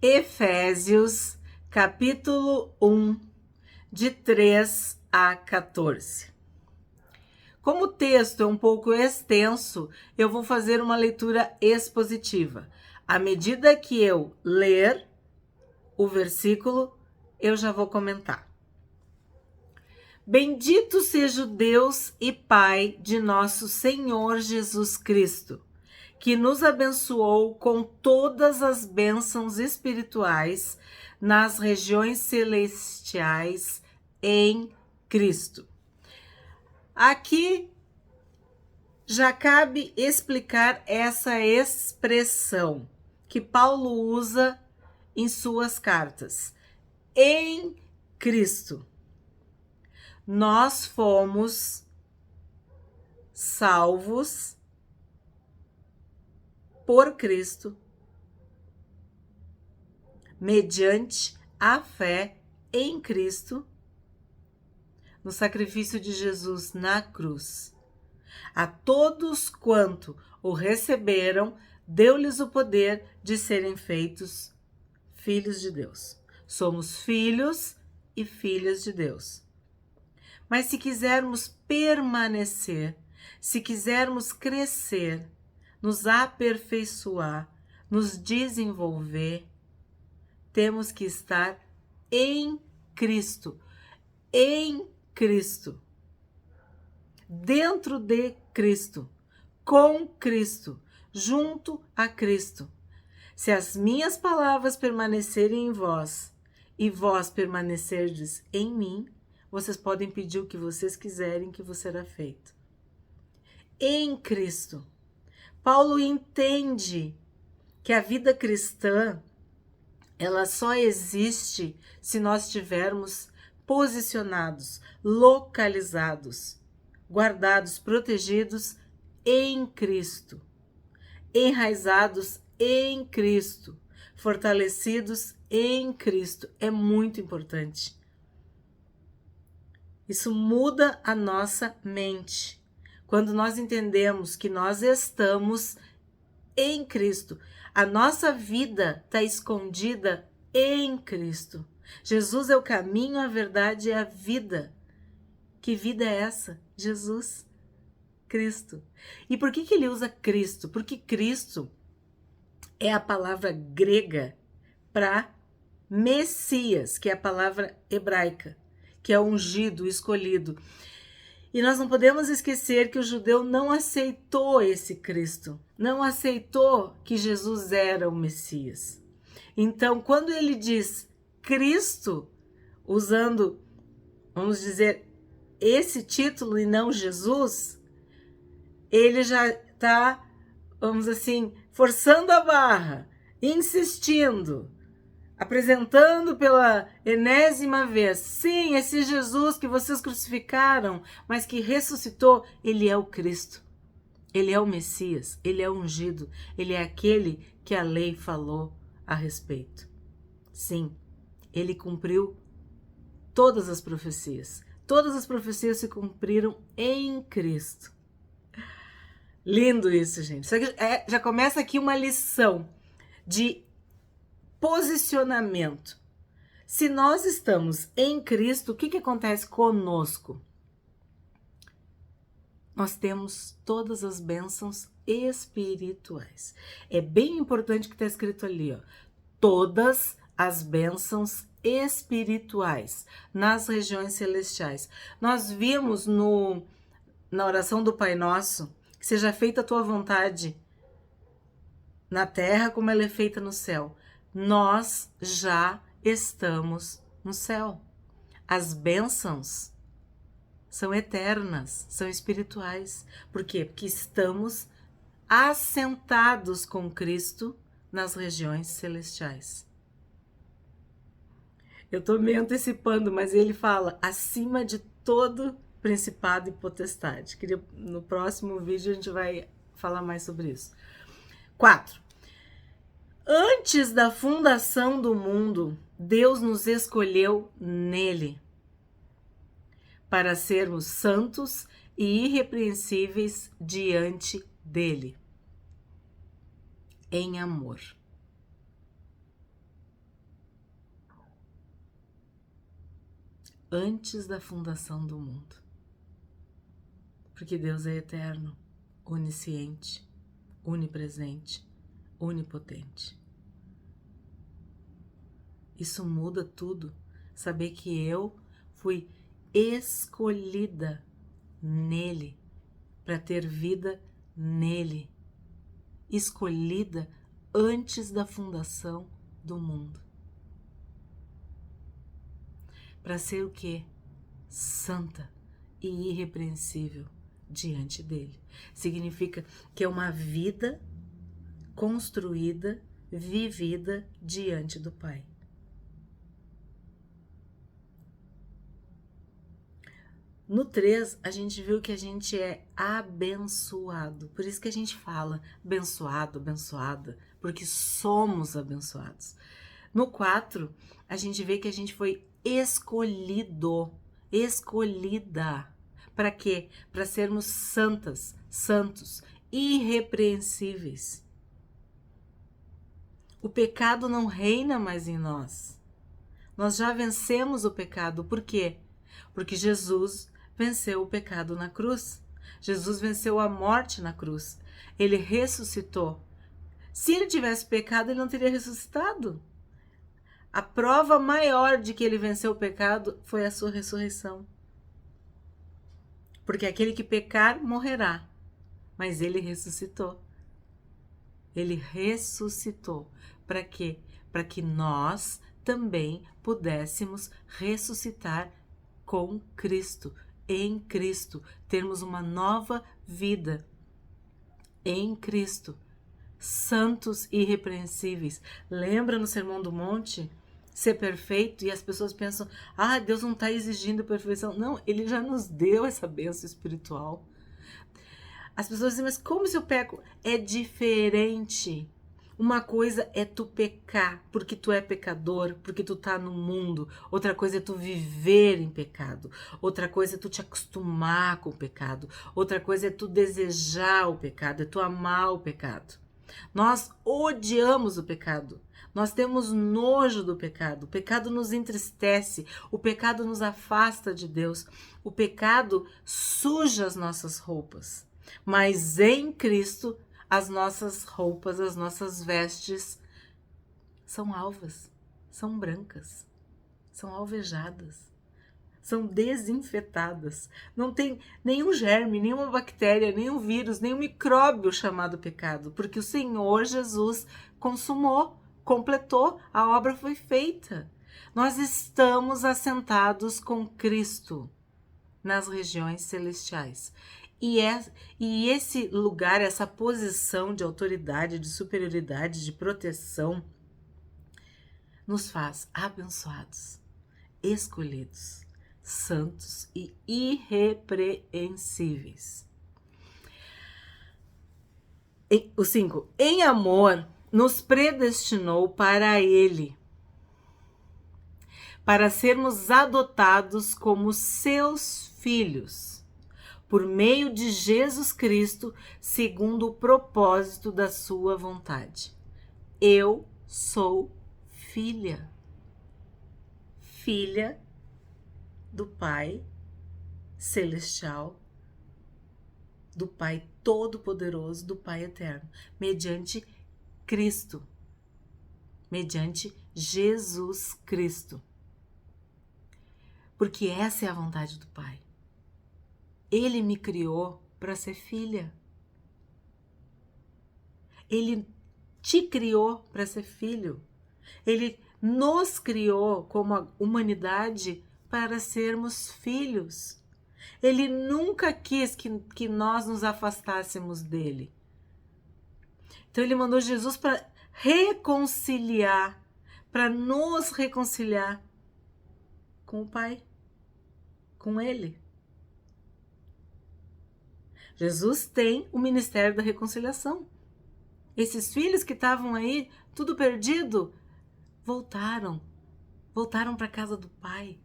Efésios, capítulo 1, de 3 a 14. Como o texto é um pouco extenso, eu vou fazer uma leitura expositiva. À medida que eu ler o versículo, eu já vou comentar. Bendito seja o Deus e Pai de nosso Senhor Jesus Cristo, que nos abençoou com todas as bênçãos espirituais nas regiões celestiais em Cristo. Aqui já cabe explicar essa expressão que Paulo usa em suas cartas. Em Cristo. Nós fomos salvos por Cristo, mediante a fé em Cristo, no sacrifício de Jesus na cruz. A todos quanto o receberam, deu-lhes o poder de serem feitos filhos de Deus. Somos filhos e filhas de Deus. Mas se quisermos permanecer, se quisermos crescer, nos aperfeiçoar, nos desenvolver, temos que estar em Cristo, dentro de Cristo, com Cristo, junto a Cristo. Se as minhas palavras permanecerem em vós e vós permanecerdes em mim, vocês podem pedir o que vocês quiserem que vos será feito. Em Cristo. Paulo entende que a vida cristã, ela só existe se nós estivermos posicionados, localizados, guardados, protegidos em Cristo, enraizados em Cristo, fortalecidos em Cristo. É muito importante. Isso muda a nossa mente. Quando nós entendemos que nós estamos em Cristo, a nossa vida está escondida em Cristo. Jesus é o caminho, a verdade e a vida. Que vida é essa? Jesus, Cristo. E por que ele usa Cristo? Porque Cristo é a palavra grega para Messias, que é a palavra hebraica, que é ungido, escolhido. E nós não podemos esquecer que o judeu não aceitou esse Cristo, não aceitou que Jesus era o Messias. Então, quando ele diz Cristo, usando, vamos dizer, esse título e não Jesus, ele já está, vamos assim, forçando a barra, insistindo, apresentando pela enésima vez, sim, esse Jesus que vocês crucificaram, mas que ressuscitou, ele é o Cristo, ele é o Messias, ele é o ungido, ele é aquele que a lei falou a respeito. Sim, ele cumpriu todas as profecias se cumpriram em Cristo. Lindo isso, gente. Só que já começa aqui uma lição de posicionamento. Se nós estamos em Cristo, o que acontece conosco? Nós temos todas as bênçãos espirituais. É bem importante que está escrito ali, ó, todas as bênçãos espirituais nas regiões celestiais. Nós vimos na oração do Pai Nosso, que seja feita a tua vontade na terra como ela é feita no céu. Nós já estamos no céu. As bênçãos são eternas, são espirituais. Por quê? Porque estamos assentados com Cristo nas regiões celestiais. Eu estou me antecipando, mas ele fala acima de todo principado e potestade. No próximo vídeo a gente vai falar mais sobre isso. 4. Antes da fundação do mundo, Deus nos escolheu nele para sermos santos e irrepreensíveis diante dele, em amor. antes da fundação do mundo. Porque Deus é eterno, onisciente, onipresente, onipotente. Isso muda tudo. Saber que eu fui escolhida nele, para ter vida nele. Escolhida antes da fundação do mundo. Para ser o quê? Santa e irrepreensível diante dele. Significa que é uma vida construída, vivida diante do Pai. No 3, a gente viu que a gente é abençoado. Por isso que a gente fala abençoado, abençoada, porque somos abençoados. No 4, a gente vê que a gente foi escolhido, escolhida. Para quê? Para sermos santas, santos, irrepreensíveis. O pecado não reina mais em nós. Nós já vencemos o pecado. Por quê? Porque Jesus venceu o pecado na cruz. Jesus venceu a morte na cruz. Ele ressuscitou. Se ele tivesse pecado, ele não teria ressuscitado. A prova maior de que ele venceu o pecado foi a sua ressurreição. Porque aquele que pecar morrerá. Mas ele ressuscitou. Ele ressuscitou. Para quê? Para que nós também pudéssemos ressuscitar com Cristo, em Cristo, termos uma nova vida em Cristo, santos e irrepreensíveis. Lembra no Sermão do Monte? Ser perfeito, e as pessoas pensam, Deus não está exigindo perfeição. Não, Ele já nos deu essa bênção espiritual. As pessoas dizem, mas como se eu peco? É diferente. Uma coisa é tu pecar, porque tu é pecador, porque tu tá no mundo. Outra coisa é tu viver em pecado. Outra coisa é tu te acostumar com o pecado. Outra coisa é tu desejar o pecado, é tu amar o pecado. Nós odiamos o pecado. Nós temos nojo do pecado. O pecado nos entristece. O pecado nos afasta de Deus. O pecado suja as nossas roupas. Mas em Cristo, as nossas roupas, as nossas vestes são alvas, são brancas, são alvejadas, são desinfetadas. Não tem nenhum germe, nenhuma bactéria, nenhum vírus, nenhum micróbio chamado pecado, porque o Senhor Jesus consumou, completou, a obra foi feita. Nós estamos assentados com Cristo nas regiões celestiais. E esse lugar, essa posição de autoridade, de superioridade, de proteção, nos faz abençoados, escolhidos, santos e irrepreensíveis. O 5. Em amor, nos predestinou para Ele, para sermos adotados como seus filhos, por meio de Jesus Cristo, segundo o propósito da sua vontade. Eu sou filha. Filha do Pai Celestial, do Pai Todo-Poderoso, do Pai Eterno, mediante Cristo, mediante Jesus Cristo. Porque essa é a vontade do Pai. Ele me criou para ser filha. Ele te criou para ser filho. Ele nos criou como a humanidade para sermos filhos. Ele nunca quis que nós nos afastássemos dele. Então ele mandou Jesus para reconciliar, para nos reconciliar com o Pai, com Ele. Jesus tem o ministério da reconciliação. Esses filhos que estavam aí, tudo perdido, voltaram para a casa do Pai,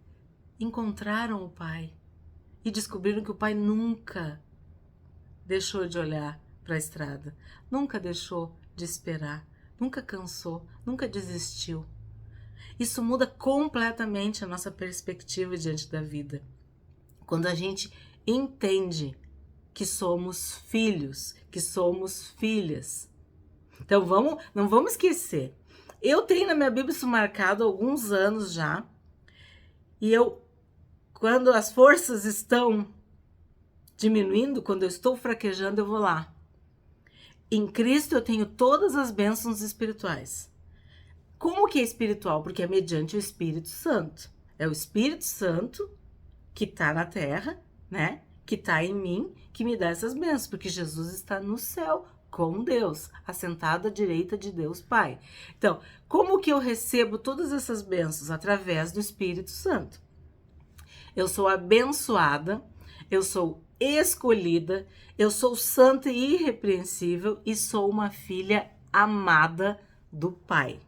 encontraram o Pai e descobriram que o Pai nunca deixou de olhar para a estrada, nunca deixou de esperar, nunca cansou, nunca desistiu. Isso muda completamente a nossa perspectiva diante da vida. Quando a gente entende que somos filhos, que somos filhas. Então não vamos esquecer. Eu tenho na minha Bíblia isso marcado há alguns anos já. E quando as forças estão diminuindo, quando eu estou fraquejando, eu vou lá. Em Cristo eu tenho todas as bênçãos espirituais. Como que é espiritual? Porque é mediante o Espírito Santo. É o Espírito Santo que está na terra, né? Que está em mim, que me dá essas bênçãos. Porque Jesus está no céu com Deus, assentado à direita de Deus Pai. Então, como que eu recebo todas essas bênçãos? Através do Espírito Santo. Eu sou abençoada, eu sou escolhida, eu sou santa e irrepreensível e sou uma filha amada do Pai.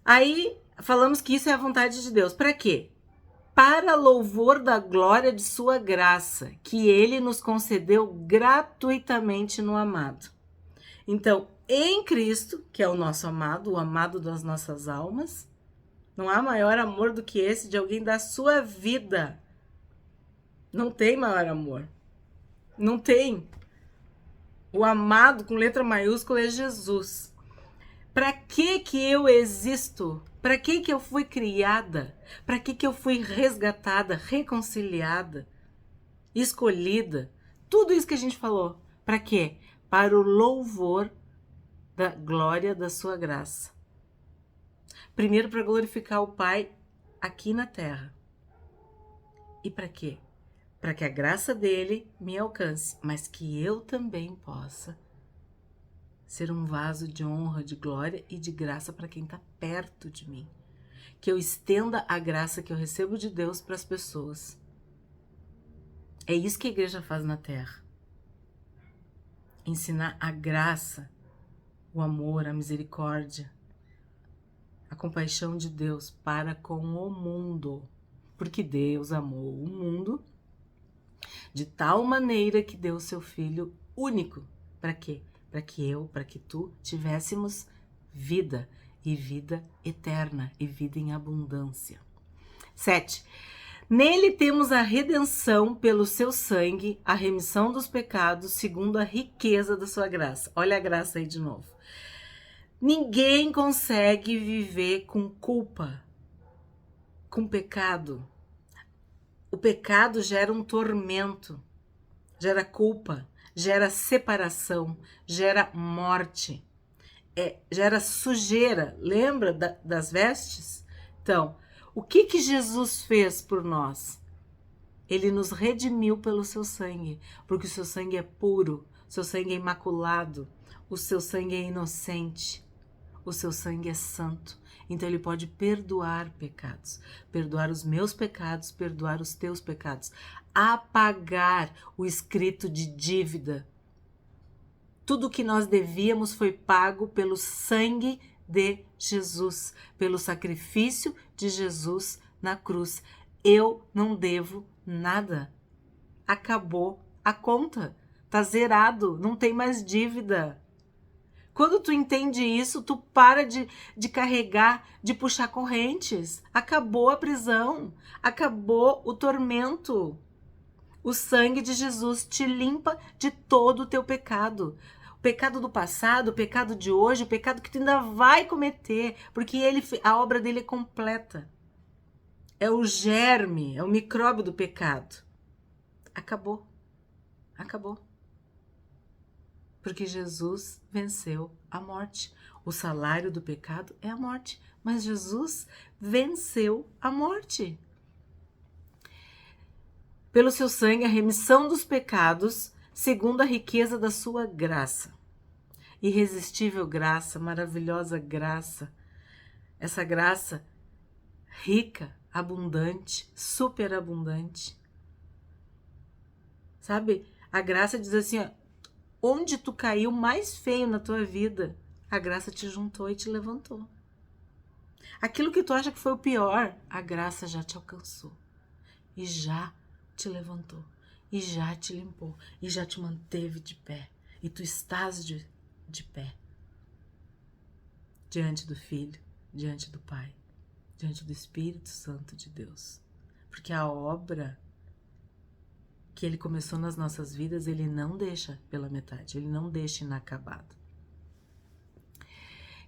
Aí falamos que isso é a vontade de Deus. Para quê? Para louvor da glória de sua graça, que ele nos concedeu gratuitamente no amado. Então, em Cristo, que é o nosso amado, o amado das nossas almas, não há maior amor do que esse de alguém dar sua vida. Não tem maior amor. Não tem. O amado com letra maiúscula é Jesus. Para que eu existo? Para que eu fui criada? Para que eu fui resgatada, reconciliada, escolhida? Tudo isso que a gente falou. Para quê? Para o louvor da glória da sua graça. Primeiro, para glorificar o Pai aqui na terra. E para quê? Para que a graça dele me alcance, mas que eu também possa ser um vaso de honra, de glória e de graça para quem está perto de mim. Que eu estenda a graça que eu recebo de Deus para as pessoas. É isso que a igreja faz na terra. Ensinar a graça, o amor, a misericórdia, a compaixão de Deus para com o mundo. Porque Deus amou o mundo de tal maneira que deu o seu Filho único. Para quê? Para que tu tivéssemos vida, e vida eterna, e vida em abundância. 7. Nele temos a redenção pelo seu sangue, a remissão dos pecados, segundo a riqueza da sua graça. Olha a graça aí de novo. Ninguém consegue viver com culpa, com pecado. O pecado gera um tormento, gera culpa, gera separação, gera morte, gera sujeira. Lembra das vestes? Então, o que Jesus fez por nós? Ele nos redimiu pelo seu sangue, porque o seu sangue é puro, o seu sangue é imaculado, o seu sangue é inocente, o seu sangue é santo. Então ele pode perdoar pecados, perdoar os meus pecados, perdoar os teus pecados, apagar o escrito de dívida. Tudo que nós devíamos foi pago pelo sangue de Jesus, pelo sacrifício de Jesus na cruz. Eu não devo nada. Acabou a conta. Tá zerado, não tem mais dívida. Quando tu entende isso, tu para de carregar, de puxar correntes. Acabou a prisão, acabou o tormento. O sangue de Jesus te limpa de todo o teu pecado. O pecado do passado, o pecado de hoje, o pecado que tu ainda vai cometer, porque a obra dele é completa. É o germe, é o micróbio do pecado. Acabou. Acabou. Porque Jesus venceu a morte. O salário do pecado é a morte, mas Jesus venceu a morte. Pelo seu sangue, a remissão dos pecados, segundo a riqueza da sua graça. Irresistível graça, maravilhosa graça. Essa graça rica, abundante, superabundante. Sabe? A graça diz assim, ó, onde tu caiu mais feio na tua vida, a graça te juntou e te levantou. Aquilo que tu acha que foi o pior, a graça já te alcançou. E já te levantou. E já te limpou. E já te manteve de pé. E tu estás de pé. Diante do Filho. diante do Pai, diante do Espírito Santo de Deus. Porque a obra que Ele começou nas nossas vidas, Ele não deixa pela metade, Ele não deixa inacabado.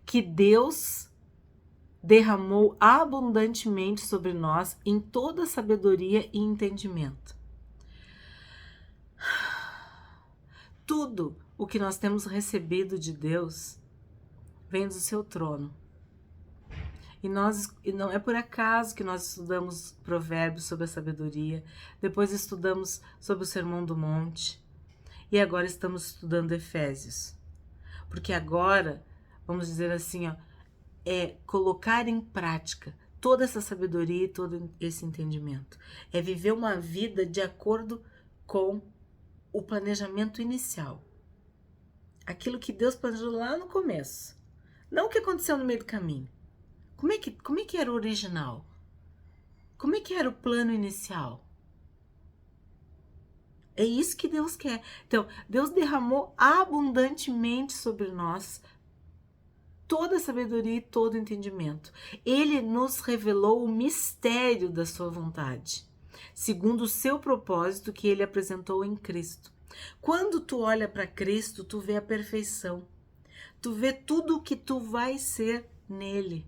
Que Deus derramou abundantemente sobre nós em toda sabedoria e entendimento. Tudo o que nós temos recebido de Deus vem do seu trono. E não é por acaso que nós estudamos Provérbios sobre a sabedoria, depois estudamos sobre o Sermão do Monte e agora estamos estudando Efésios. Porque agora, vamos dizer assim, é colocar em prática toda essa sabedoria e todo esse entendimento. É viver uma vida de acordo com o planejamento inicial. Aquilo que Deus planejou lá no começo. Não o que aconteceu no meio do caminho. Como é que era o original? Como é que era o plano inicial? É isso que Deus quer. Então, Deus derramou abundantemente sobre nós toda a sabedoria e todo o entendimento. Ele nos revelou o mistério da sua vontade, segundo o seu propósito que ele apresentou em Cristo. Quando tu olha para Cristo, tu vê a perfeição. Tu vê tudo o que tu vai ser nele.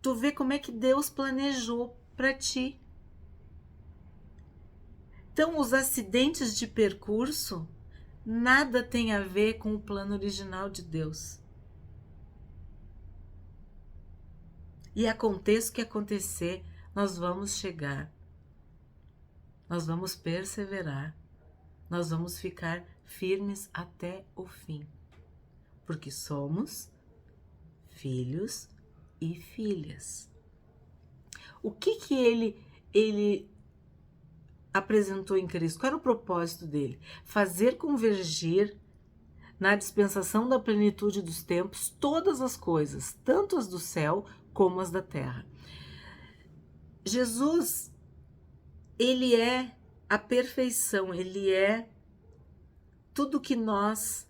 Tu vê como é que Deus planejou para ti. Então, os acidentes de percurso nada tem a ver com o plano original de Deus. E aconteça o que acontecer, nós vamos chegar. Nós vamos perseverar. Nós vamos ficar firmes até o fim. Porque somos filhos e filhas. O que ele apresentou em Cristo? Qual era o propósito dele? Fazer convergir na dispensação da plenitude dos tempos todas as coisas, tanto as do céu como as da terra. Jesus, ele é a perfeição, ele é tudo que nós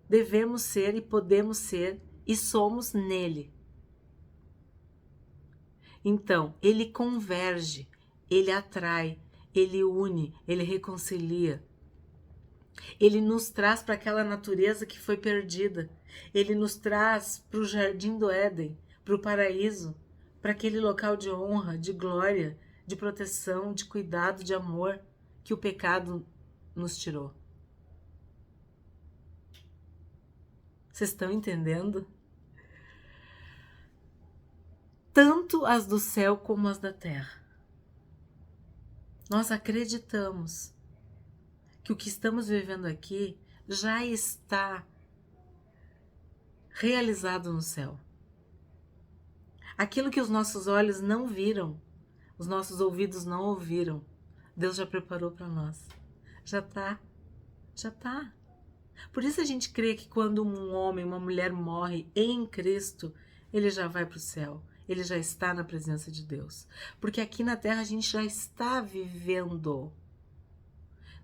devemos ser e podemos ser e somos nele. Então, ele converge, ele atrai, ele une, ele reconcilia. Ele nos traz para aquela natureza que foi perdida. Ele nos traz para o jardim do Éden, para o paraíso, para aquele local de honra, de glória, de proteção, de cuidado, de amor que o pecado nos tirou. Vocês estão entendendo? Tanto as do céu como as da terra. Nós acreditamos que o que estamos vivendo aqui já está realizado no céu. Aquilo que os nossos olhos não viram, os nossos ouvidos não ouviram, Deus já preparou para nós. Já está. Por isso a gente crê que quando um homem, uma mulher morre em Cristo, ele já vai para o céu. Ele já está na presença de Deus. Porque aqui na terra a gente já está vivendo.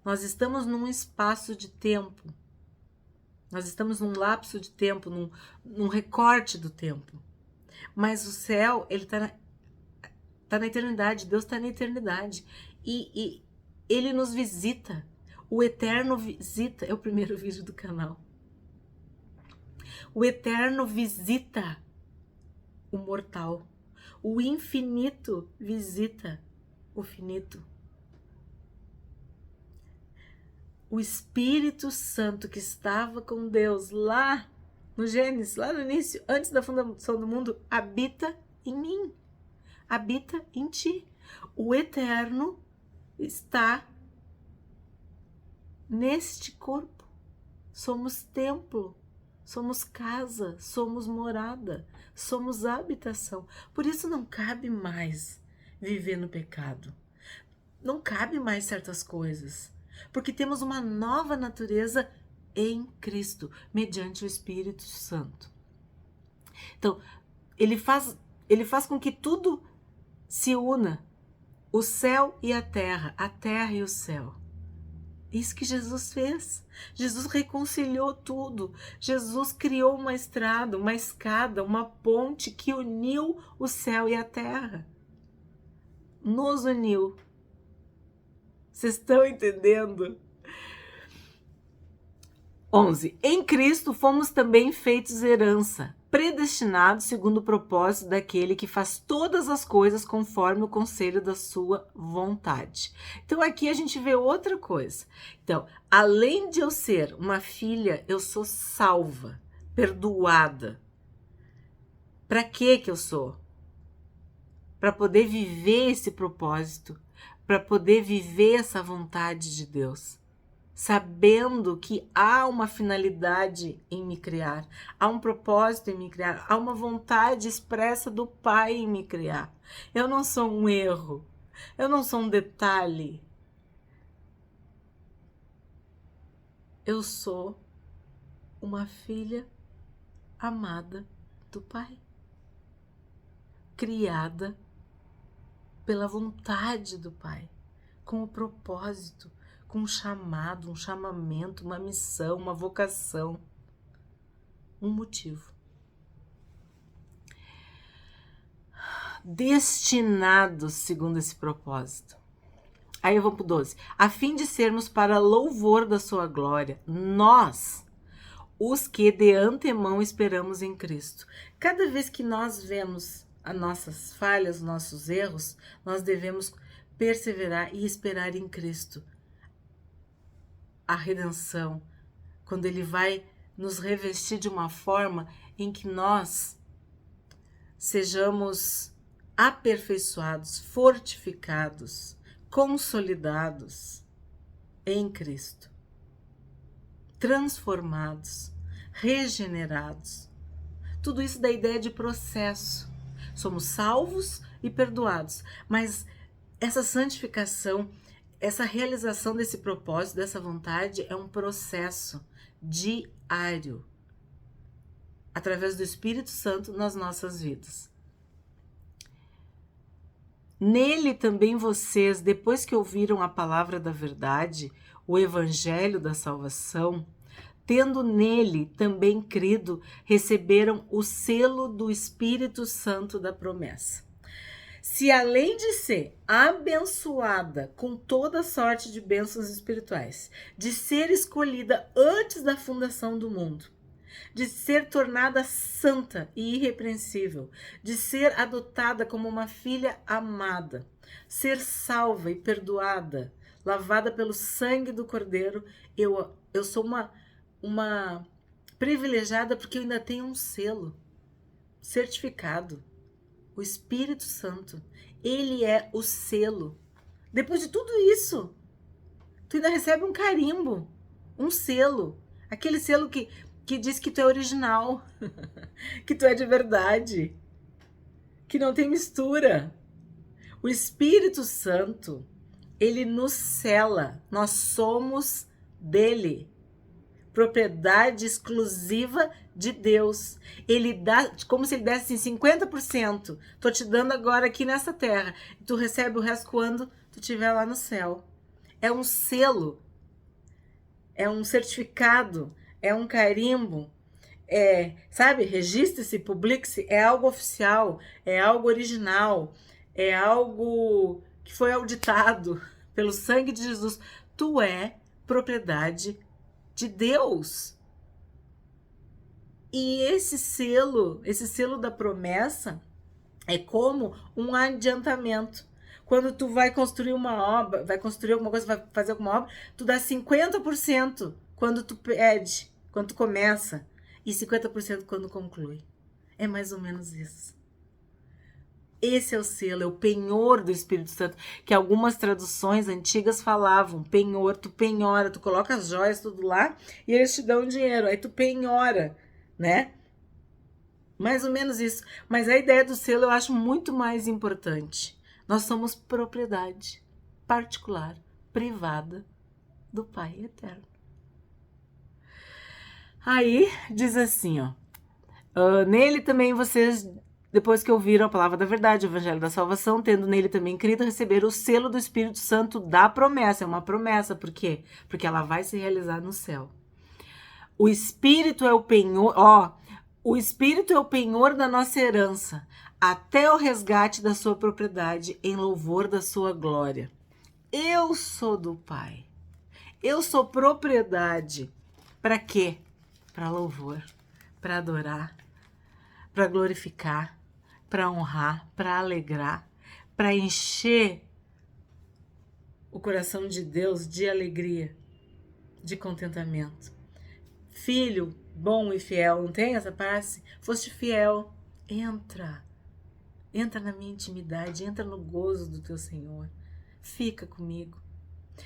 Nós estamos num espaço de tempo. Nós estamos num lapso de tempo, num recorte do tempo. Mas o céu, ele está na eternidade. Deus está na eternidade. E ele nos visita. O Eterno visita. É o primeiro vídeo do canal. O Eterno visita o mortal. O infinito visita o finito. O Espírito Santo que estava com Deus lá no Gênesis, lá no início, antes da fundação do mundo, habita em mim, habita em ti. O Eterno está neste corpo. Somos templo, somos casa, somos morada, somos habitação. Por isso não cabe mais viver no pecado. Não cabe mais certas coisas. Porque temos uma nova natureza em Cristo, mediante o Espírito Santo. Então, ele faz com que tudo se una, o céu e a terra e o céu. Isso que Jesus fez. Jesus reconciliou tudo. Jesus criou uma estrada, uma escada, uma ponte que uniu o céu e a terra. Nos uniu. Vocês estão entendendo? 11. Em Cristo fomos também feitos herança, predestinados segundo o propósito daquele que faz todas as coisas conforme o conselho da sua vontade. Então aqui a gente vê outra coisa. Então, além de eu ser uma filha, eu sou salva, perdoada. Para que eu sou? Para poder viver esse propósito, para poder viver essa vontade de Deus. Sabendo que há uma finalidade em me criar, há um propósito em me criar, há uma vontade expressa do Pai em me criar. Eu não sou um erro, eu não sou um detalhe. Eu sou uma filha amada do Pai, criada pela vontade do Pai, com o propósito, com um chamado, um chamamento, uma missão, uma vocação, um motivo. Destinados segundo esse propósito. Aí eu vou pro 12. A fim de sermos para louvor da sua glória, nós, os que de antemão esperamos em Cristo. Cada vez que nós vemos as nossas falhas, nossos erros, nós devemos perseverar e esperar em Cristo. A redenção, quando Ele vai nos revestir de uma forma em que nós sejamos aperfeiçoados, fortificados, consolidados em Cristo, transformados, regenerados. Tudo isso da ideia de processo. Somos salvos e perdoados, mas essa santificação, essa realização desse propósito, dessa vontade, é um processo diário, através do Espírito Santo nas nossas vidas. Nele também vocês, depois que ouviram a palavra da verdade, o evangelho da salvação, tendo nele também crido, receberam o selo do Espírito Santo da promessa. Se além de ser abençoada com toda sorte de bênçãos espirituais, de ser escolhida antes da fundação do mundo, de ser tornada santa e irrepreensível, de ser adotada como uma filha amada, ser salva e perdoada, lavada pelo sangue do Cordeiro, eu sou uma privilegiada porque eu ainda tenho um selo, certificado. O Espírito Santo, ele é o selo. Depois de tudo isso, tu ainda recebe um carimbo, um selo. Aquele selo que diz que tu é original, que tu é de verdade, que não tem mistura. O Espírito Santo, ele nos sela. Nós somos dele. Propriedade exclusiva de Deus. Ele dá, como se ele desse assim, 50%. Tô te dando agora aqui nessa terra. E tu recebe o resto quando tu estiver lá no céu. É um selo. É um certificado. É um carimbo. Sabe? Registre-se, publique-se. É algo oficial. É algo original. É algo que foi auditado pelo sangue de Jesus. Tu é propriedade de Deus. E esse selo da promessa é como um adiantamento. Quando tu vai construir uma obra, vai construir alguma coisa, vai fazer alguma obra, tu dá 50% quando tu pede, quando tu começa, e 50% quando conclui. É mais ou menos isso. Esse é o selo, é o penhor do Espírito Santo, que algumas traduções antigas falavam, penhor, tu penhora, tu coloca as joias tudo lá e eles te dão dinheiro, aí tu penhora, né? Mais ou menos isso. Mas a ideia do selo eu acho muito mais importante. Nós somos propriedade particular, privada do Pai Eterno. Aí diz assim, ó, nele também vocês depois que ouviram a palavra da verdade, o evangelho da salvação, tendo nele também crido, receberam o selo do Espírito Santo da promessa. É uma promessa, por quê? Porque ela vai se realizar no céu. O Espírito é o penhor, o Espírito é o penhor da nossa herança, até o resgate da sua propriedade, em louvor da sua glória. Eu sou do Pai. Eu sou propriedade. Para quê? Para louvor, para adorar, para glorificar, para honrar, para alegrar, para encher o coração de Deus de alegria, de contentamento. Filho bom e fiel, não tem essa parte? Foste fiel, entra na minha intimidade, entra no gozo do teu Senhor, fica comigo.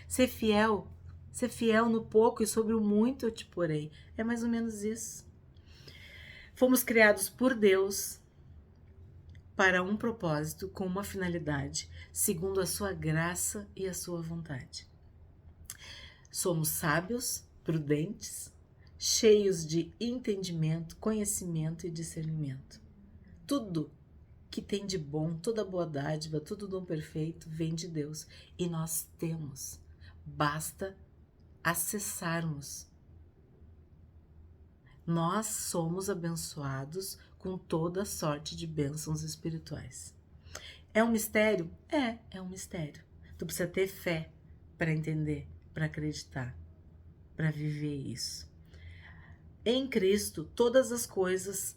Ser fiel no pouco e sobre o muito eu te porei. É mais ou menos isso. Fomos criados por Deus para um propósito, com uma finalidade, segundo a sua graça e a sua vontade. Somos sábios, prudentes, cheios de entendimento, conhecimento e discernimento. Tudo que tem de bom, toda boa dádiva, todo dom perfeito vem de Deus. E nós temos, basta acessarmos. Nós somos abençoados com toda sorte de bênçãos espirituais. É um mistério? É um mistério. Tu precisa ter fé para entender, para acreditar, para viver isso. Em Cristo, todas as coisas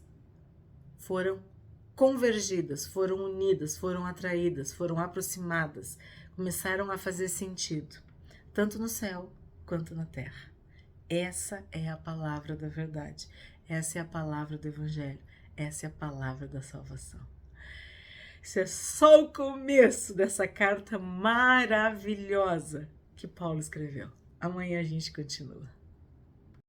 foram convergidas, foram unidas, foram atraídas, foram aproximadas, começaram a fazer sentido, tanto no céu quanto na terra. Essa é a palavra da verdade, essa é a palavra do Evangelho, essa é a palavra da salvação. Isso é só o começo dessa carta maravilhosa que Paulo escreveu. Amanhã a gente continua.